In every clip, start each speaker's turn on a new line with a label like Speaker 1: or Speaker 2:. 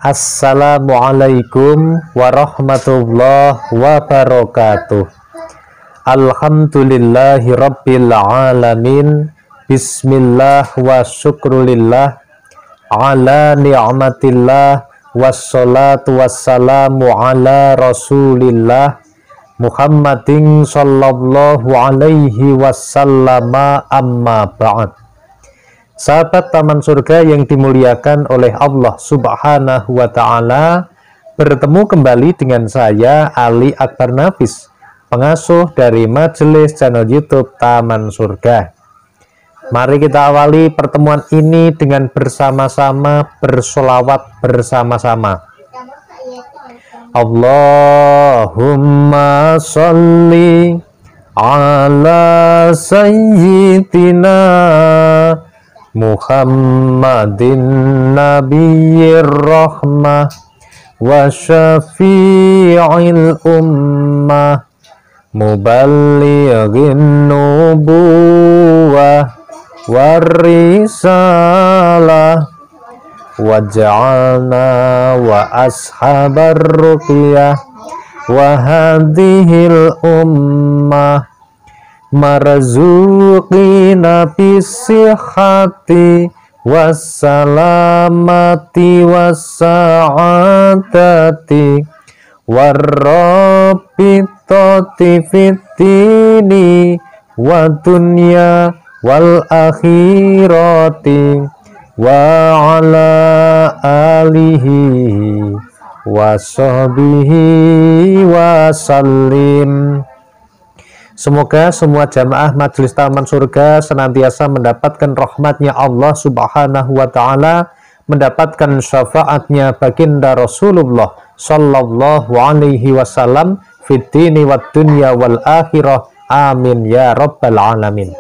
Speaker 1: Assalamualaikum warahmatullahi wabarakatuh. Alhamdulillahi rabbil alamin. Bismillah wa syukrulillah ala ni'matillah. Wassalatu wassalamu ala rasulillah Muhammadin sallallahu alaihi wasallama, amma ba'd. Sahabat Taman Surga yang dimuliakan oleh Allah Subhanahu wa Ta'ala, bertemu kembali dengan saya Ali Akbar Nafis, pengasuh dari majelis channel YouTube Taman Surga. Mari kita awali pertemuan ini dengan bersama-sama bersolawat bersama-sama. Allahumma sholli ala sayyidina Muhammadin nabiyyir rahmah wa syafi'il ummah muballighin nubuwah warisalah waj'alna wa ashabar ruqyah wa hadhil ummah marzuqina bisihhati wassalamati wassa'adati warrabitati fiddini wa dunya wal akhirati wa ala alihi wa sahbihi wa sallim. Semoga semua jamaah majelis Taman Surga senantiasa mendapatkan rahmatnya Allah Subhanahu wa Ta'ala, mendapatkan syafaatnya baginda Rasulullah sallallahu alaihi wasallam fid dini wad dunya wal akhirah, amin ya rabbal alamin.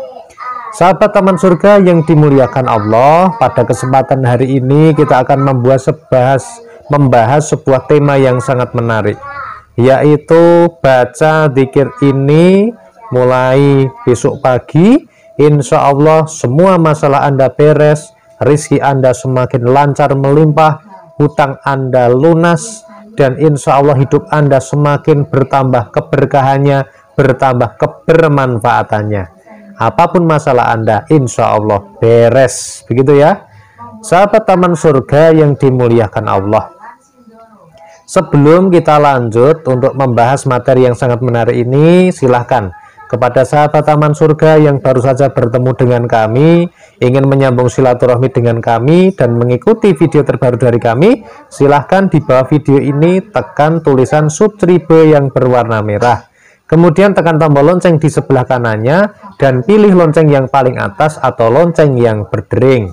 Speaker 1: Sahabat Taman Surga yang dimuliakan Allah, pada kesempatan hari ini kita akan membahas sebuah tema yang sangat menarik, yaitu baca zikir ini mulai besok pagi. Insya Allah semua masalah Anda beres, rizki Anda semakin lancar melimpah, hutang Anda lunas, dan insya Allah hidup Anda semakin bertambah keberkahannya, bertambah kebermanfaatannya. Apapun masalah Anda, insya Allah beres. Begitu ya, sahabat Taman Surga yang dimuliakan Allah. Sebelum kita lanjut untuk membahas materi yang sangat menarik ini, silahkan kepada sahabat Taman Surga yang baru saja bertemu dengan kami, ingin menyambung silaturahmi dengan kami dan mengikuti video terbaru dari kami, silahkan di bawah video ini tekan tulisan subscribe yang berwarna merah. Kemudian tekan tombol lonceng di sebelah kanannya dan pilih lonceng yang paling atas atau lonceng yang berdering.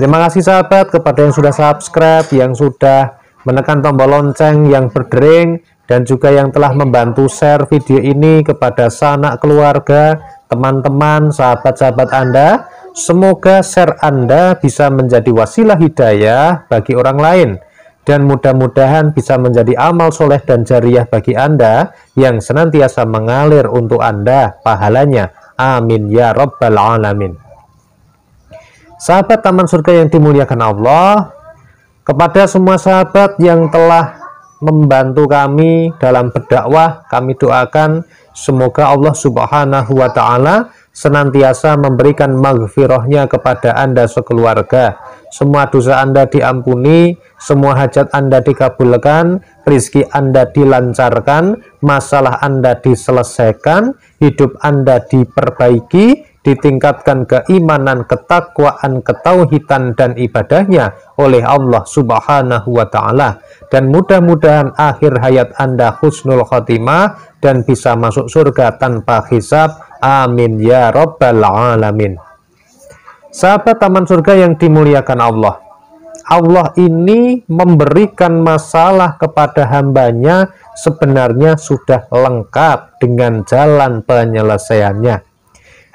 Speaker 1: Terima kasih sahabat kepada yang sudah subscribe, yang sudah menekan tombol lonceng yang berdering, dan juga yang telah membantu share video ini kepada sanak keluarga, teman-teman, sahabat-sahabat Anda. Semoga share Anda bisa menjadi wasilah hidayah bagi orang lain, dan mudah-mudahan bisa menjadi amal soleh dan jariah bagi Anda yang senantiasa mengalir untuk Anda pahalanya. Amin ya rabbal alamin. Sahabat Taman Surga yang dimuliakan Allah, kepada semua sahabat yang telah membantu kami dalam berdakwah, kami doakan semoga Allah Subhanahu wa Ta'ala senantiasa memberikan maghfirahnya kepada Anda sekeluarga. Semua dosa Anda diampuni, semua hajat Anda dikabulkan, rizki Anda dilancarkan, masalah Anda diselesaikan, hidup Anda diperbaiki, ditingkatkan keimanan, ketakwaan, ketauhidan dan ibadahnya oleh Allah Subhanahu wa Ta'ala, dan mudah-mudahan akhir hayat Anda husnul khotimah dan bisa masuk surga tanpa hisab. Amin ya rabbal alamin. Sahabat Taman Surga yang dimuliakan Allah, Allah ini memberikan masalah kepada hambanya sebenarnya sudah lengkap dengan jalan penyelesaiannya.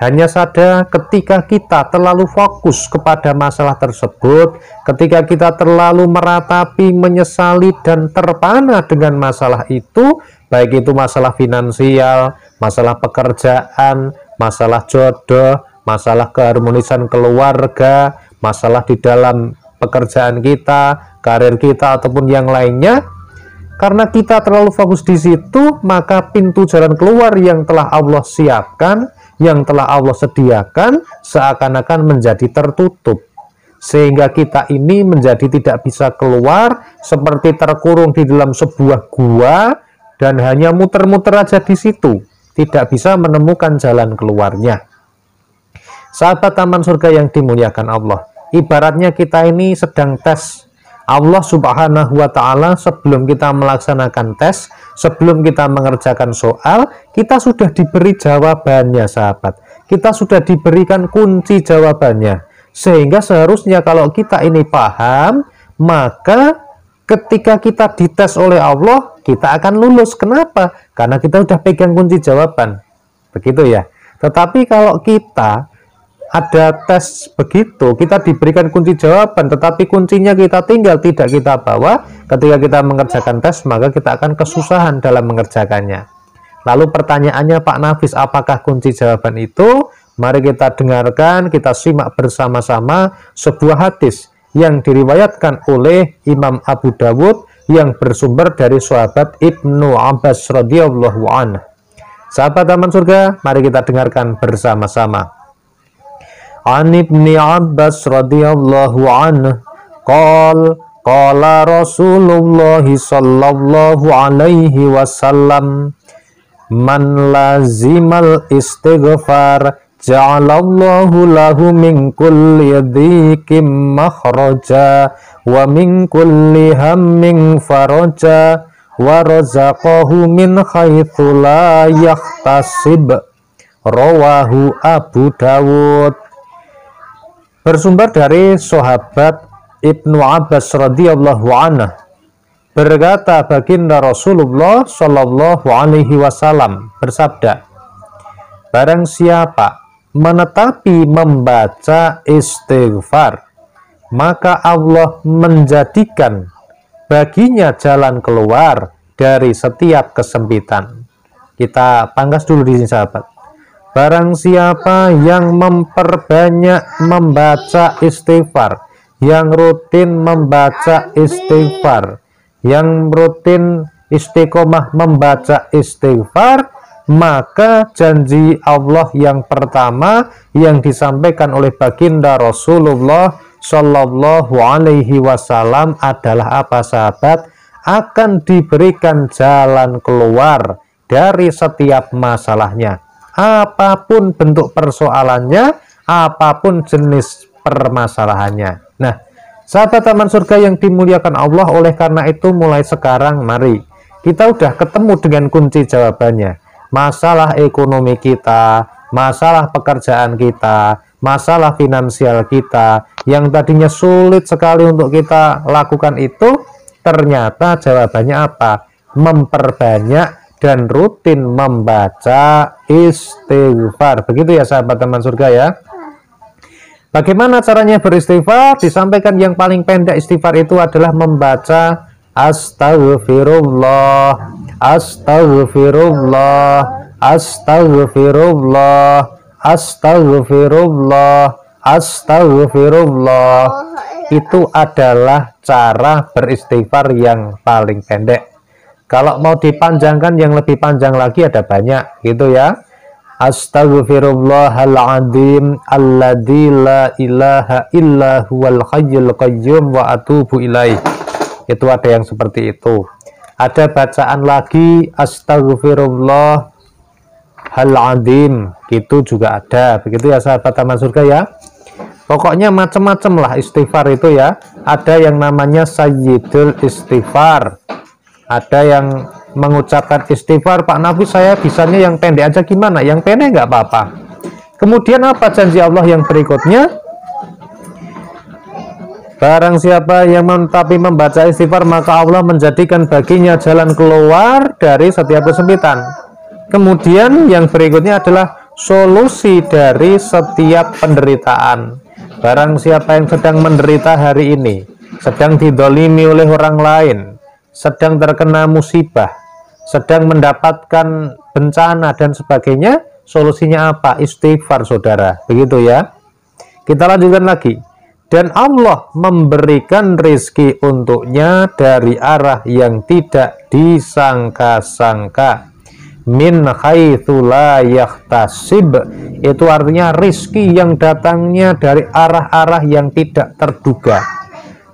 Speaker 1: Hanya saja ketika kita terlalu fokus kepada masalah tersebut, ketika kita terlalu meratapi, menyesali, dan terpana dengan masalah itu, baik itu masalah finansial, masalah pekerjaan, masalah jodoh, masalah keharmonisan keluarga, masalah di dalam pekerjaan kita, karir kita, ataupun yang lainnya. Karena kita terlalu fokus di situ, maka pintu jalan keluar yang telah Allah siapkan, yang telah Allah sediakan, seakan-akan menjadi tertutup. Sehingga kita ini menjadi tidak bisa keluar, seperti terkurung di dalam sebuah gua, dan hanya muter-muter aja di situ, tidak bisa menemukan jalan keluarnya. Sahabat taman surga yang dimuliakan Allah, ibaratnya kita ini sedang tes. Allah Subhanahu wa Ta'ala sebelum kita melaksanakan tes, sebelum kita mengerjakan soal, kita sudah diberi jawabannya, sahabat. Kita sudah diberikan kunci jawabannya. Sehingga seharusnya kalau kita ini paham, maka ketika kita dites oleh Allah, kita akan lulus. Kenapa? Karena kita sudah pegang kunci jawaban. Begitu ya. Tetapi kalau kita ada tes begitu, kita diberikan kunci jawaban, tetapi kuncinya kita tinggal, tidak kita bawa. Ketika kita mengerjakan tes, maka kita akan kesusahan dalam mengerjakannya. Lalu pertanyaannya, Pak Nafis, apakah kunci jawaban itu? Mari kita dengarkan, kita simak bersama-sama sebuah hadis yang diriwayatkan oleh Imam Abu Dawud yang bersumber dari sahabat Ibnu Abbas radhiyallahu anhu. Sahabat taman surga, mari kita dengarkan bersama-sama. An Ibni Abbas radhiyallahu anhu qala Rasulullah sallallahu alaihi wasallam man lazimal istighfar ja'alallahu lahu min kulli dhikim makhraja wa min kulli hammin faraja wa razaqahu min haitsu la yahtasib. Rawahu Abu Dawud. Bersumber dari sahabat Ibnu Abbas radhiyallahu anhu, berkata baginda Rasulullah sallallahu alaihi wasallam bersabda, barang siapa menetapi membaca istighfar, maka Allah menjadikan baginya jalan keluar dari setiap kesempitan. Kita pangkas dulu di sini, sahabat. Barang siapa yang memperbanyak membaca istighfar, yang rutin membaca istighfar, yang rutin istiqomah membaca istighfar, maka janji Allah yang pertama yang disampaikan oleh baginda Rasulullah Shallallahu Alaihi Wasallam adalah apa, sahabat? Akan diberikan jalan keluar dari setiap masalahnya. Apapun bentuk persoalannya, apapun jenis permasalahannya. Nah, sahabat taman surga yang dimuliakan Allah, oleh karena itu mulai sekarang mari kita udah ketemu dengan kunci jawabannya. Masalah ekonomi kita, masalah pekerjaan kita, masalah finansial kita yang tadinya sulit sekali untuk kita lakukan itu, ternyata jawabannya apa? Memperbanyak dan rutin membaca istighfar. Begitu ya sahabat taman surga ya. Bagaimana caranya beristighfar? Disampaikan yang paling pendek istighfar itu adalah membaca Astaghfirullah, Astaghfirullah, Astaghfirullah, Astaghfirullah, Astaghfirullah. Itu adalah cara beristighfar yang paling pendek. Kalau mau dipanjangkan yang lebih panjang lagi ada banyak gitu ya. Astaghfirullahaladzim alladzi la ilaha illa huwal hayyul qayyum wa atubu ilaih. Itu ada yang seperti itu. Ada bacaan lagi astaghfirullahaladzim, gitu juga ada. Begitu ya sahabat taman surga ya. Pokoknya macam-macam lah istighfar itu ya. Ada yang namanya sayyidul istighfar. Ada yang mengucapkan istighfar, Pak Nabi saya bisanya yang pendek aja, gimana? Yang pendek nggak apa-apa. Kemudian apa janji Allah yang berikutnya? Barang siapa yang menetapi membaca istighfar, maka Allah menjadikan baginya jalan keluar dari setiap kesempitan. Kemudian yang berikutnya adalah solusi dari setiap penderitaan. Barang siapa yang sedang menderita hari ini, sedang didolimi oleh orang lain, sedang terkena musibah, sedang mendapatkan bencana dan sebagainya, solusinya apa? Istighfar, saudara. Begitu ya. Kita lanjutkan lagi. Dan Allah memberikan rizki untuknya dari arah yang tidak disangka-sangka. Min haitsu la yahtasib, itu artinya rizki yang datangnya dari arah-arah yang tidak terduga.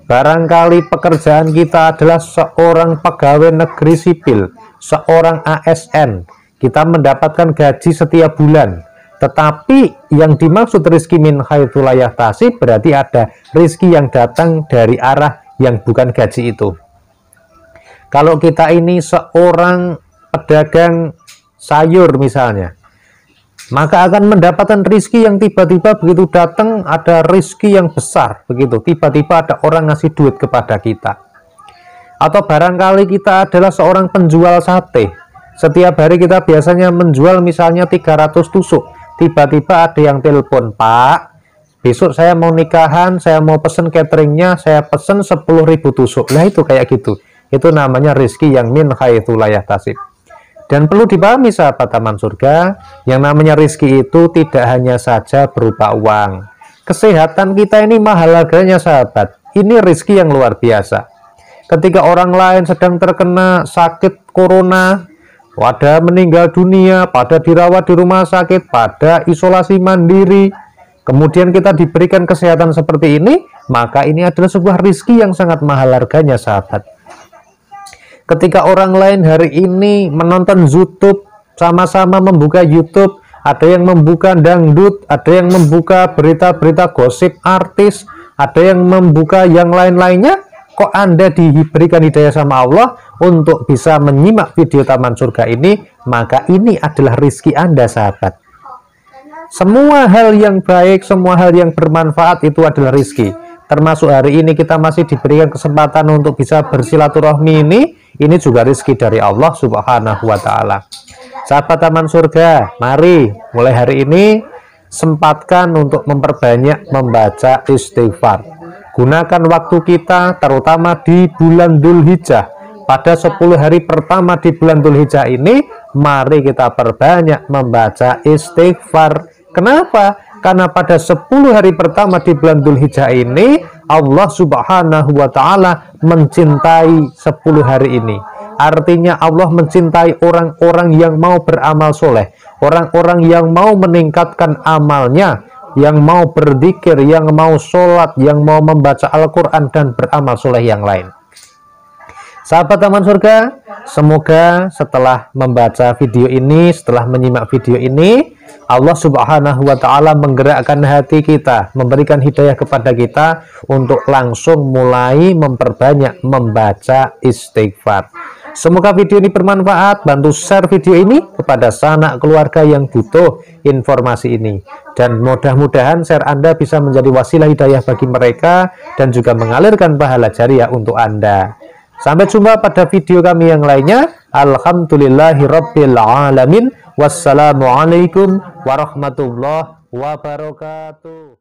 Speaker 1: Barangkali pekerjaan kita adalah seorang pegawai negeri sipil, seorang ASN, kita mendapatkan gaji setiap bulan. Tetapi yang dimaksud rizki min haitsu la yahtasib berarti ada rizki yang datang dari arah yang bukan gaji itu. Kalau kita ini seorang pedagang sayur misalnya, maka akan mendapatkan rizki yang tiba-tiba begitu datang ada rizki yang besar begitu, tiba-tiba ada orang ngasih duit kepada kita. Atau barangkali kita adalah seorang penjual sate, setiap hari kita biasanya menjual misalnya 300 tusuk, tiba-tiba ada yang telepon, "Pak, besok saya mau nikahan, saya mau pesen cateringnya, saya pesen 10.000 tusuk." Nah itu kayak gitu, itu namanya rizki yang min haitsu la yahtasib. Dan perlu dipahami sahabat taman surga, yang namanya rizki itu tidak hanya saja berupa uang. Kesehatan kita ini mahal harganya sahabat, ini rizki yang luar biasa. Ketika orang lain sedang terkena sakit corona, pada meninggal dunia, pada dirawat di rumah sakit, pada isolasi mandiri, kemudian kita diberikan kesehatan seperti ini, maka ini adalah sebuah rizki yang sangat mahal harganya sahabat. Ketika orang lain hari ini menonton YouTube, sama-sama membuka YouTube, ada yang membuka dangdut, ada yang membuka berita-berita gosip artis, ada yang membuka yang lain-lainnya, kok Anda diberikan hidayah sama Allah untuk bisa menyimak video Taman Surga ini, maka ini adalah rizki Anda sahabat. Semua hal yang baik, semua hal yang bermanfaat itu adalah rizki. Termasuk hari ini kita masih diberikan kesempatan untuk bisa bersilaturahmi ini juga rizki dari Allah Subhanahu wa Ta'ala. Sahabat Taman Surga, mari mulai hari ini sempatkan untuk memperbanyak membaca istighfar. Gunakan waktu kita terutama di bulan Dzulhijjah. Pada 10 hari pertama di bulan Dzulhijjah ini, mari kita perbanyak membaca istighfar. Kenapa? Karena pada 10 hari pertama di bulan Dzulhijjah ini, Allah Subhanahu wa Ta'ala mencintai 10 hari ini. Artinya Allah mencintai orang-orang yang mau beramal soleh, orang-orang yang mau meningkatkan amalnya, yang mau berzikir, yang mau sholat, yang mau membaca Al-Quran dan beramal soleh yang lain. Sahabat Taman Surga, semoga setelah membaca video ini, setelah menyimak video ini, Allah Subhanahu wa Ta'ala menggerakkan hati kita, memberikan hidayah kepada kita untuk langsung mulai memperbanyak membaca istighfar. Semoga video ini bermanfaat. Bantu share video ini kepada sanak keluarga yang butuh informasi ini, dan mudah-mudahan share Anda bisa menjadi wasilah hidayah bagi mereka dan juga mengalirkan pahala jariah untuk Anda. Sampai jumpa pada video kami yang lainnya. Alhamdulillahirabbil alamin. Wassalamualaikum warahmatullahi wabarakatuh.